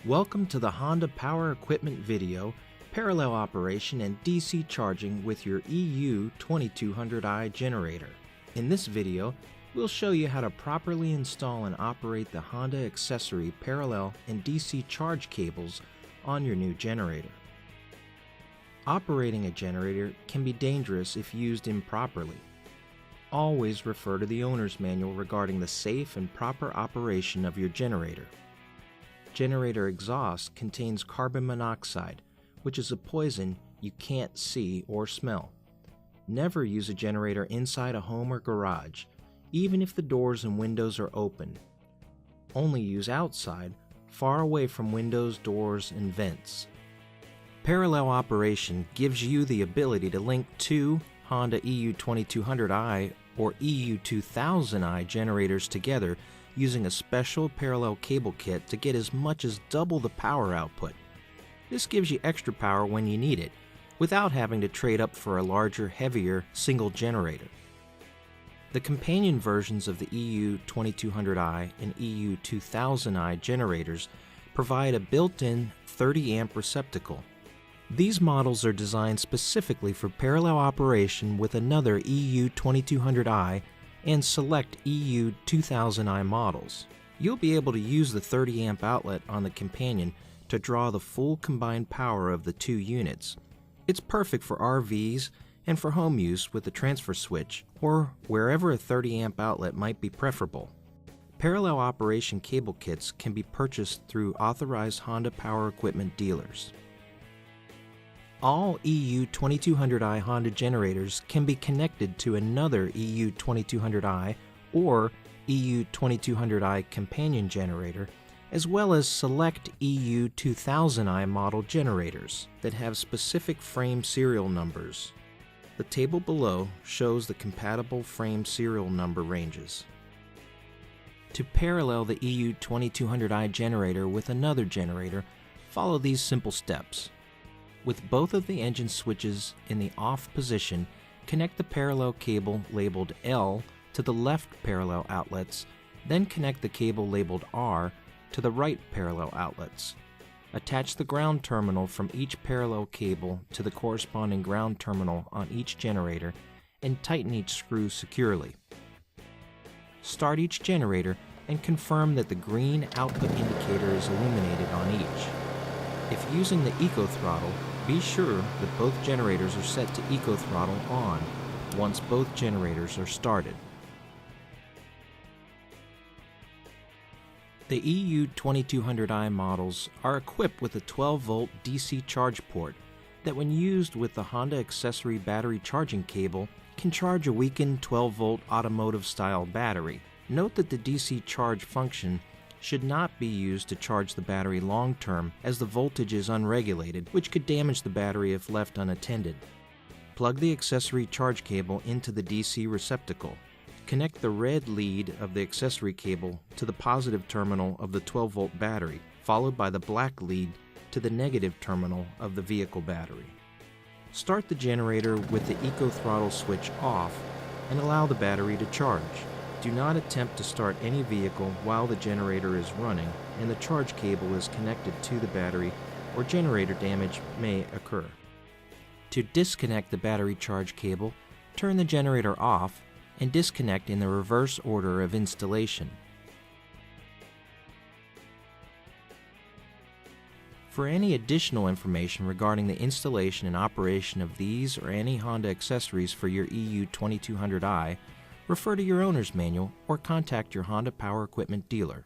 Welcome to the Honda Power Equipment video, parallel operation and DC charging with your EU2200i generator. In this video, we'll show you how to properly install and operate the Honda accessory parallel and DC charge cables on your new generator. Operating a generator can be dangerous if used improperly. Always refer to the owner's manual regarding the safe and proper operation of your generator. Generator exhaust contains carbon monoxide, which is a poison you can't see or smell. Never use a generator inside a home or garage, even if the doors and windows are open. Only use outside, far away from windows, doors, and vents. Parallel operation gives you the ability to link two Honda EU2200i or EU2000i generators together using a special parallel cable kit to get as much as double the power output. This gives you extra power when you need it, without having to trade up for a larger, heavier single generator. The companion versions of the EU2200i and EU2000i generators provide a built-in 30 amp receptacle. These models are designed specifically for parallel operation with another EU2200i and select EU2000i models. You'll be able to use the 30 amp outlet on the companion to draw the full combined power of the two units. It's perfect for RVs and for home use with a transfer switch, or wherever a 30 amp outlet might be preferable. Parallel operation cable kits can be purchased through authorized Honda Power Equipment dealers. All EU2200i Honda generators can be connected to another EU2200i or EU2200i companion generator, as well as select EU2000i model generators that have specific frame serial numbers. The table below shows the compatible frame serial number ranges. To parallel the EU2200i generator with another generator, follow these simple steps. With both of the engine switches in the off position, connect the parallel cable labeled L to the left parallel outlets, then connect the cable labeled R to the right parallel outlets. Attach the ground terminal from each parallel cable to the corresponding ground terminal on each generator and tighten each screw securely. Start each generator and confirm that the green output indicator is illuminated on each. If using the Eco Throttle, be sure that both generators are set to Eco Throttle on once both generators are started. The EU2200i models are equipped with a 12-volt DC charge port that, when used with the Honda accessory battery charging cable, can charge a weakened 12-volt automotive-style battery. Note that the DC charge function should not be used to charge the battery long-term, as the voltage is unregulated, which could damage the battery if left unattended. Plug the accessory charge cable into the DC receptacle. Connect the red lead of the accessory cable to the positive terminal of the 12-volt battery, followed by the black lead to the negative terminal of the vehicle battery. Start the generator with the Eco Throttle switch off and allow the battery to charge. Do not attempt to start any vehicle while the generator is running and the charge cable is connected to the battery, or generator damage may occur. To disconnect the battery charge cable, turn the generator off and disconnect in the reverse order of installation. For any additional information regarding the installation and operation of these or any Honda accessories for your EU2200i, refer to your owner's manual or contact your Honda Power Equipment dealer.